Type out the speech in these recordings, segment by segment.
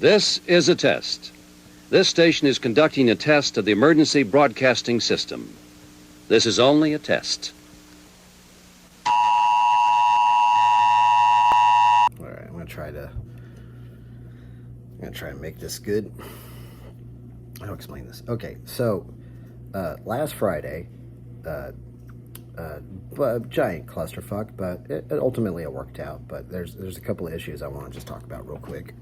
This is a test. This station is conducting a test of the emergency broadcasting system. This is only a test. All right, I'm gonna try to make this good. I'll explain this. Okay, so last Friday, giant clusterfuck, but ultimately it worked out. But there's a couple of issues I want to just talk about real quick.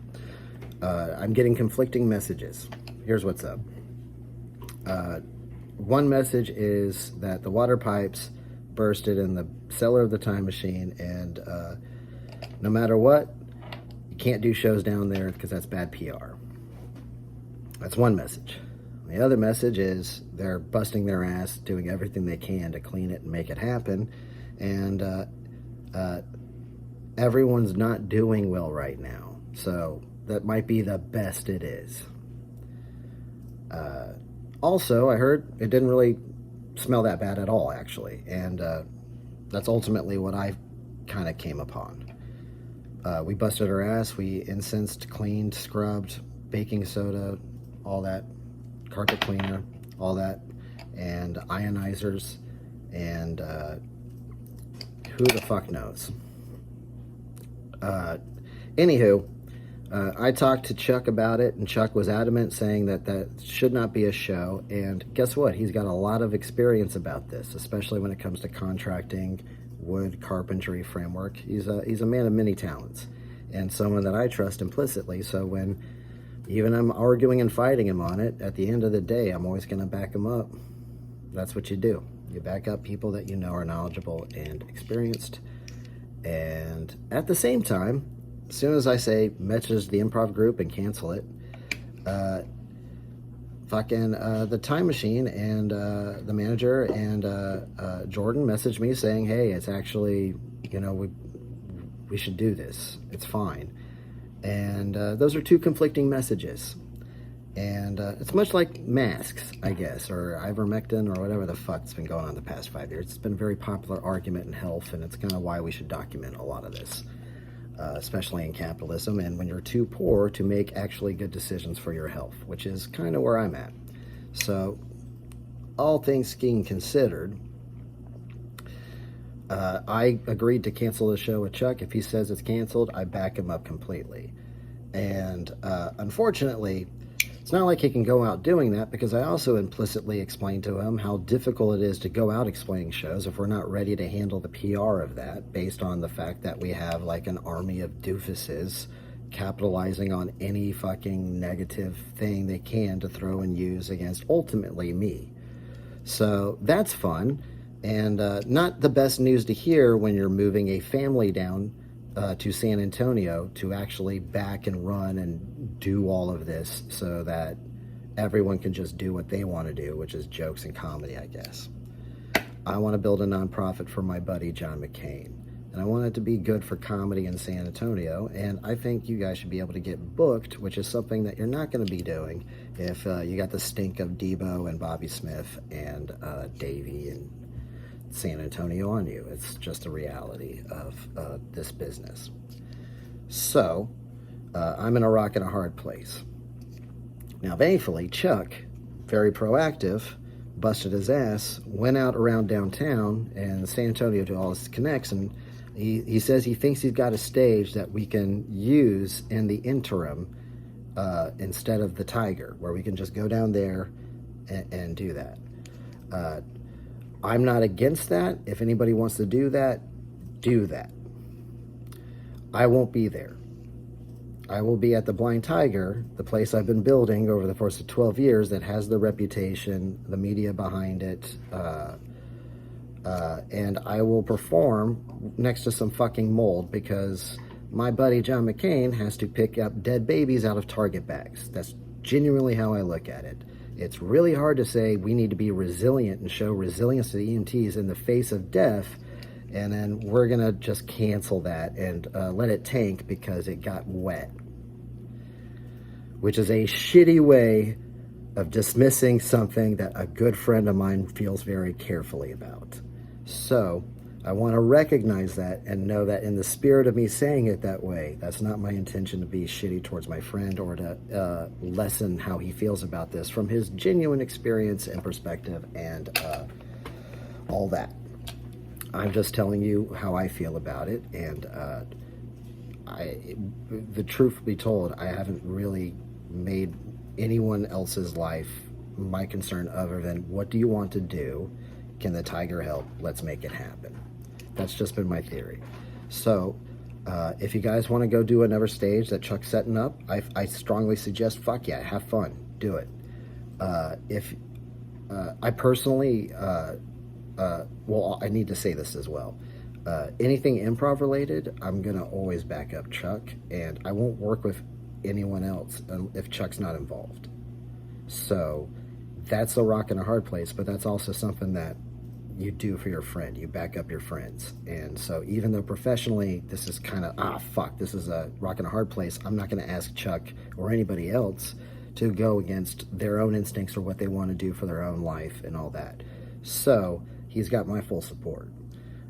I'm getting conflicting messages. Here's what's up. One message is that the water pipes bursted in the cellar of the time machine, and no matter what, you can't do shows down there because that's bad PR. That's one message. The other message is they're busting their ass, doing everything they can to clean it and make it happen, and everyone's not doing well right now. So that might be the best it is. Also, I heard it didn't really smell that bad at all, actually, and that's ultimately what I kind of came upon. We busted our ass. We incensed, cleaned, scrubbed, baking soda, all that, carpet cleaner, all that, and ionizers, and who the fuck knows. Anywho, I talked to Chuck about it, and Chuck was adamant, saying that should not be a show. And guess what? He's got a lot of experience about this, especially when it comes to contracting, wood, carpentry, framework. He's a man of many talents, and someone that I trust implicitly. So when even I'm arguing and fighting him on it, at the end of the day, I'm always going to back him up. That's what you do. You back up people that you know are knowledgeable and experienced. And at the same time, as soon as I say message the improv group and cancel it, the time machine and the manager and Jordan messaged me saying, hey, it's actually, we should do this. It's fine. And those are two conflicting messages. And it's much like masks, I guess, or ivermectin, or whatever the fuck's been going on the past 5 years. It's been a very popular argument in health, and it's kind of why we should document a lot of this. Especially in capitalism, and when you're too poor to make actually good decisions for your health, which is kind of where I'm at. So, all things being considered, I agreed to cancel the show with Chuck. If he says it's canceled, I back him up completely. And unfortunately, it's not like he can go out doing that, because I also implicitly explained to him how difficult it is to go out explaining shows if we're not ready to handle the PR of that, based on the fact that we have like an army of doofuses capitalizing on any fucking negative thing they can to throw and use against ultimately me. So that's fun, and not the best news to hear when you're moving a family down to San Antonio to actually back and run and do all of this so that everyone can just do what they want to do, which is jokes and comedy, I guess. I want to build a nonprofit for my buddy John McCain, and I want it to be good for comedy in San Antonio, and I think you guys should be able to get booked, which is something that you're not going to be doing if you got the stink of Debo and Bobby Smith and Davey and San Antonio on you. It's just a reality of this business. So I'm in a rock and a hard place. Now, thankfully, Chuck, very proactive, busted his ass, went out around downtown and San Antonio to all his connects, and he says he thinks he's got a stage that we can use in the interim instead of the Tiger, where we can just go down there and do that. I'm not against that. If anybody wants to do that, do that. I won't be there. I will be at the Blind Tiger, the place I've been building over the course of 12 years that has the reputation, the media behind it, and I will perform next to some fucking mold, because my buddy John McCain has to pick up dead babies out of Target bags. That's genuinely how I look at it. It's really hard to say we need to be resilient and show resilience to the EMTs in the face of death, and then we're going to just cancel that and let it tank because it got wet. Which is a shitty way of dismissing something that a good friend of mine feels very carefully about. So, I want to recognize that and know that in the spirit of me saying it that way, that's not my intention to be shitty towards my friend or to lessen how he feels about this from his genuine experience and perspective and all that. I'm just telling you how I feel about it, and the truth be told, I haven't really made anyone else's life my concern other than what do you want to do? Can the tiger help? Let's make it happen. That's just been my theory. So if you guys want to go do another stage that Chuck's setting up, I strongly suggest, fuck yeah, have fun, do it. If I personally, well, I need to say this as well. Anything improv related, I'm gonna always back up Chuck, and I won't work with anyone else if Chuck's not involved. So that's a rock and a hard place, but that's also something that you do for your friend. You back up your friends. And so even though professionally this is kind of, this is a rock and a hard place, I'm not going to ask Chuck or anybody else to go against their own instincts or what they want to do for their own life and all that. So he's got my full support.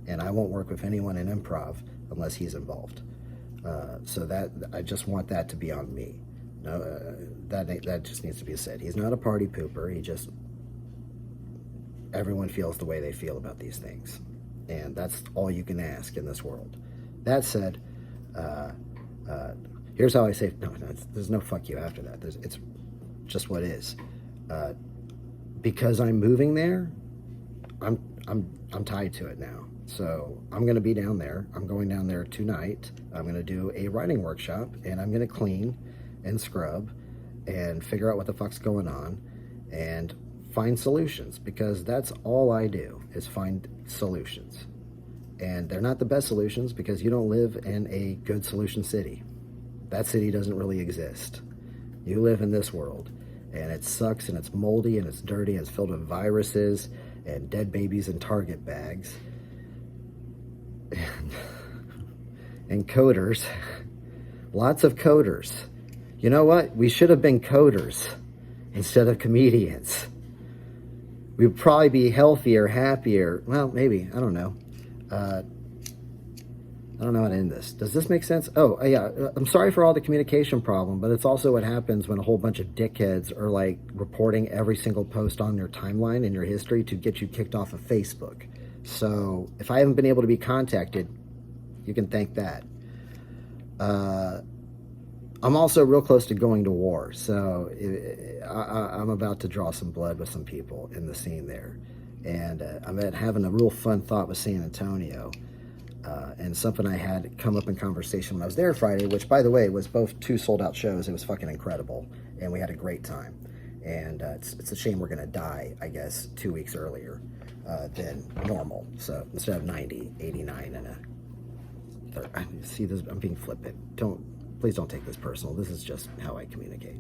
And I won't work with anyone in improv unless he's involved. So that I just want that to be on me. No, that just needs to be said. He's not a party pooper. He just, everyone feels the way they feel about these things, and that's all you can ask in this world. That said, here's how I say no. There's no fuck you after that. It's just what is. Because I'm moving there, I'm tied to it now. So I'm going to be down there. I'm going down there tonight. I'm going to do a writing workshop, and I'm going to clean and scrub and figure out what the fuck's going on and find solutions, because that's all I do is find solutions. And they're not the best solutions because you don't live in a good solution city. That city doesn't really exist. You live in this world, and it sucks, and it's moldy, and it's dirty, and it's filled with viruses and dead babies in Target bags and coders. Lots of coders. You know what? We should have been coders instead of comedians. We'd probably be healthier, happier. Well, maybe. I don't know. I don't know how to end this. Does this make sense? Oh, yeah. I'm sorry for all the communication problem, but it's also what happens when a whole bunch of dickheads are like reporting every single post on your timeline in your history to get you kicked off of Facebook. So if I haven't been able to be contacted, you can thank that. I'm also real close to going to war, so I'm about to draw some blood with some people in the scene there. And I'm having a real fun thought with San Antonio, and something I had come up in conversation when I was there Friday, which, by the way, was both 2 sold-out shows. It was fucking incredible, and we had a great time. And it's a shame we're going to die, I guess, 2 weeks earlier than normal. So instead of 90, 89, and see this, I'm being flippant. Please don't take this personal. This is just how I communicate.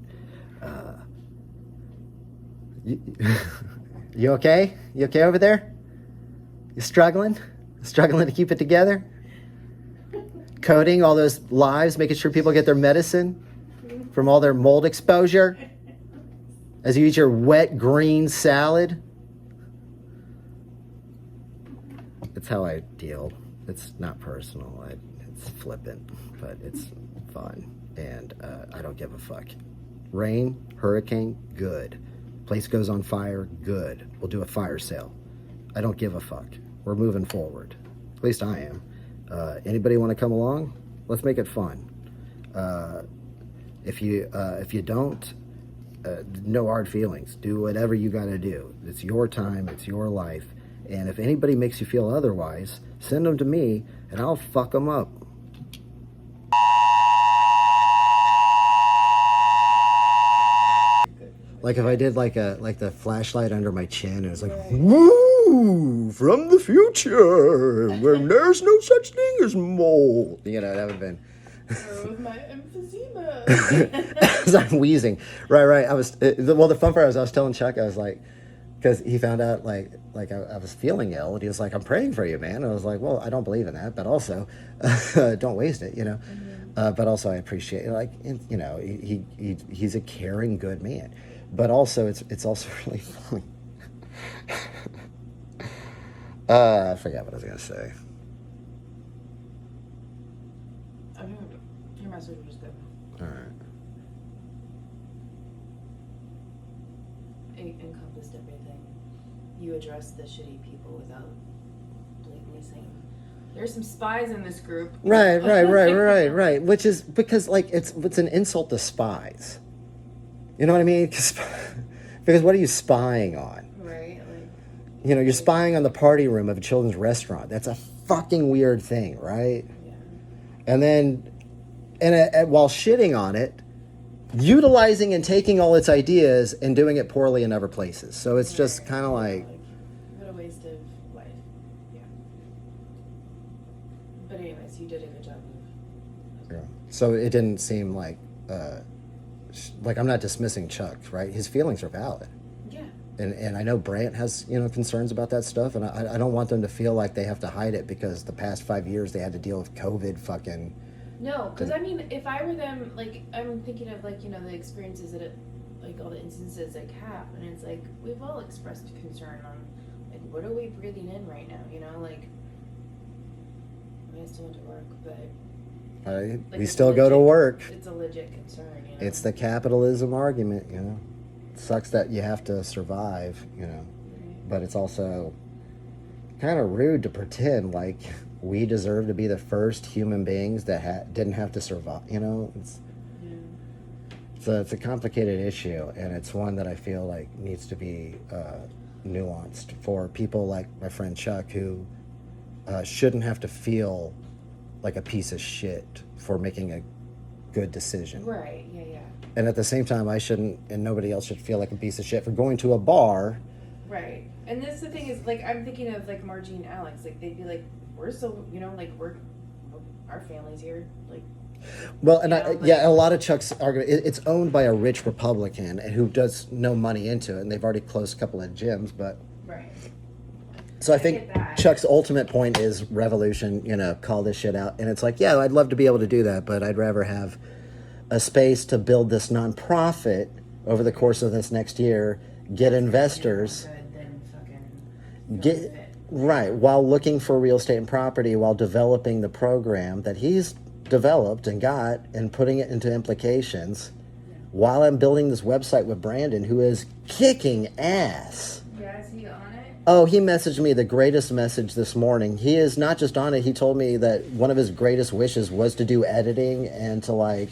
You okay? You okay over there? You struggling? Struggling to keep it together? Coding all those lives, making sure people get their medicine from all their mold exposure as you eat your wet green salad? It's how I deal. It's not personal. It's flippant, but it's fun, and I don't give a fuck. Rain, hurricane, good. Place goes on fire, good. We'll do a fire sale. I don't give a fuck. We're moving forward. At least I am. Anybody want to come along? Let's make it fun. If you don't, no hard feelings. Do whatever you got to do. It's your time. It's your life. And if anybody makes you feel otherwise, send them to me, and I'll fuck them up. Like if I did like the flashlight under my chin, it was like, woo, from the future, where there's no such thing as mold. You know, that would have been. With my emphysema. As I'm wheezing. Right. I was, the fun part was I was telling Chuck, I was like, because he found out like I was feeling ill, and he was like, I'm praying for you, man. And I was like, well, I don't believe in that, but also don't waste it, you know. Mm-hmm. But also I appreciate it. Like, you know, he's a caring, good man. But also it's also really funny. I forgot what I was gonna say. I think your message was good. All right. It encompassed everything. You addressed the shitty people without blatantly saying, "There's some spies in this group." Right. Which is because like it's an insult to spies. You know what I mean? Because what are you spying on? Right. Like, You know, you're spying on the party room of a children's restaurant. That's a fucking weird thing, right? yeah. And then, while shitting on it, utilizing and taking all its ideas and doing it poorly in other places. So it's just kind of like, what a waste of life. Yeah. But anyways, you did a good job of. yeah. So it didn't seem like I'm not dismissing Chuck, right? His feelings are valid. Yeah. And I know Brant has, concerns about that stuff, and I don't want them to feel like they have to hide it because the past 5 years they had to deal with COVID fucking. No, because I mean, if I were them, like, I'm thinking of, like, the experiences that, like, all the instances, like, have, and it's like, we've all expressed concern on, like, what are we breathing in right now, like, I mean, I still went to work, but, like, We it's still a go to legit- work. It's a legit concern, It's the capitalism argument, It sucks that you have to survive, Right. but it's also kind of rude to pretend like we deserve to be the first human beings that didn't have to survive. It's it's a complicated issue, and it's one that I feel like needs to be nuanced for people like my friend Chuck, who shouldn't have to feel like a piece of shit for making a good decision. Right, yeah. And at the same time, I shouldn't, and nobody else should feel like a piece of shit for going to a bar. Right. And this the thing is, like, I'm thinking of, like, Margie and Alex, like, they'd be like, we're so, like, our family's here, like. Well, and Like, a lot of Chuck's argument, it's owned by a rich Republican who does no money into it, and they've already closed a couple of gyms, but. Right. So I I think get that. Chuck's ultimate point is revolution, call this shit out. And it's like, yeah, I'd love to be able to do that, but I'd rather have a space to build this nonprofit over the course of this next year, get investors, Good, then fucking go get with it. right, while looking for real estate and property, while developing the program that he's developed and got and putting it into implications, while I'm building this website with Brandon, who is kicking ass. Yeah, is he on it? Oh, he messaged me the greatest message this morning. He is not just on it. He told me that one of his greatest wishes was to do editing and to, like,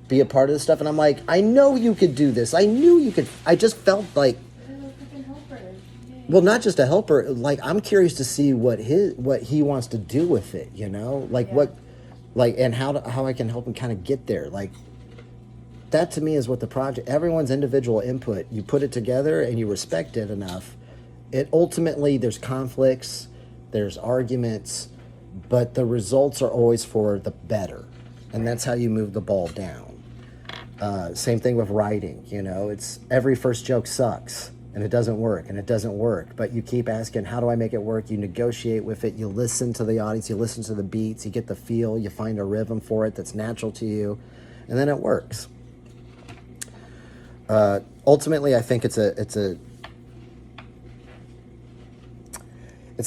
be a part of this stuff. And I'm like, I know you could do this. I knew you could. I just felt like, Fucking helper. Yay. well, not just a helper. Like, I'm curious to see what he wants to do with it, Like, Yeah. and how I can help him kind of get there. Like, that to me is what the project, everyone's individual input, you put it together and you respect it enough. It ultimately, there's conflicts, there's arguments, but the results are always for the better. And that's how you move the ball down. Same thing with writing, it's every first joke sucks and it doesn't work and it doesn't work, but you keep asking, how do I make it work? You negotiate with it, you listen to the audience, you listen to the beats, you get the feel, you find a rhythm for it that's natural to you, and then it works. Ultimately, I think it's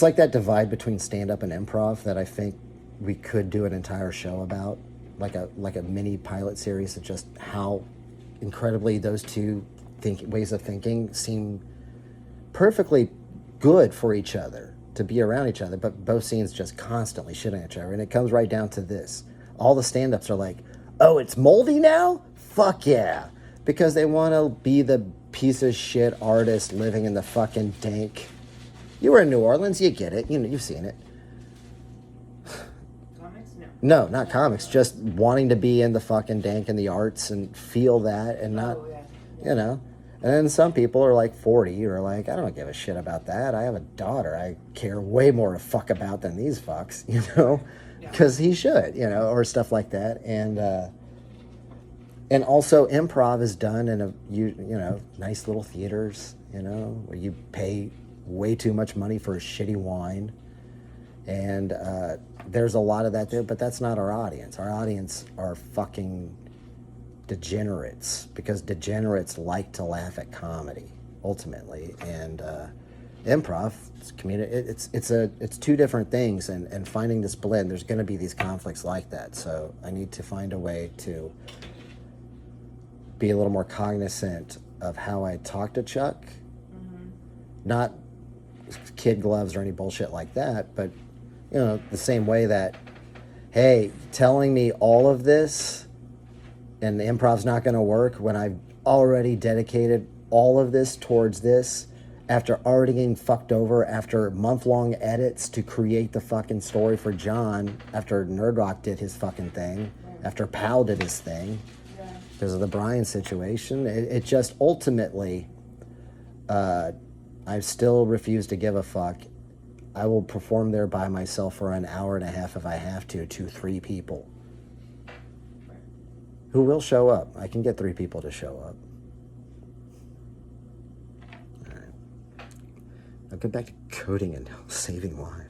like that divide between stand-up and improv that I think we could do an entire show about, like a mini pilot series of just how incredibly those two ways of thinking seem perfectly good for each other, to be around each other, but both scenes just constantly shitting at each other. And it comes right down to this. All the stand-ups are like, oh, it's moldy now? Fuck yeah. Because they want to be the piece of shit artist living in the fucking dank. You were in New Orleans, you get it. You've seen it. Comics? No, not comics. Just wanting to be in the fucking dank and the arts and feel that and not, Oh, yeah. And then some people are like 40 who are like, I don't give a shit about that. I have a daughter I care way more to fuck about than these fucks, because he should, or stuff like that. And also improv is done in nice little theaters, where you pay way too much money for a shitty wine. And there's a lot of that there, but that's not our audience. Our audience are fucking degenerates, because degenerates like to laugh at comedy, ultimately. And improv. It's it's two different things, and finding this blend, there's going to be these conflicts like that. So I need to find a way to be a little more cognizant of how I talk to Chuck. Not kid gloves or any bullshit like that, but the same way that, hey, telling me all of this and the improv's not going to work when I've already dedicated all of this towards this after already getting fucked over after month-long edits to create the fucking story for John, after Nerd Rock did his fucking thing, after Pal did his thing, because of the Brian situation. It just ultimately, I still refuse to give a fuck. I will perform there by myself for an hour and a half if I have to 3 people. Who will show up? I can get 3 people to show up. All right. I'll get back to coding and saving lives.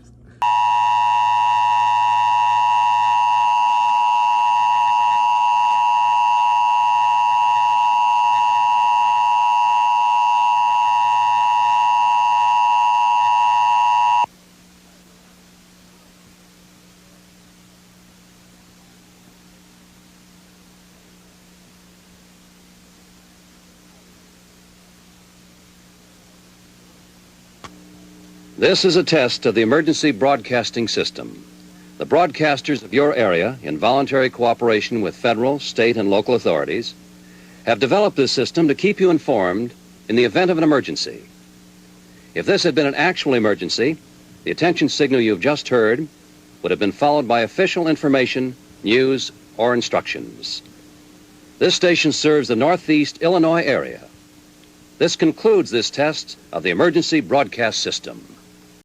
This is a test of the emergency broadcasting system. The broadcasters of your area, in voluntary cooperation with federal, state, and local authorities, have developed this system to keep you informed in the event of an emergency. If this had been an actual emergency, the attention signal you've just heard would have been followed by official information, news, or instructions. This station serves the Northeast Illinois area. This concludes this test of the emergency broadcast system.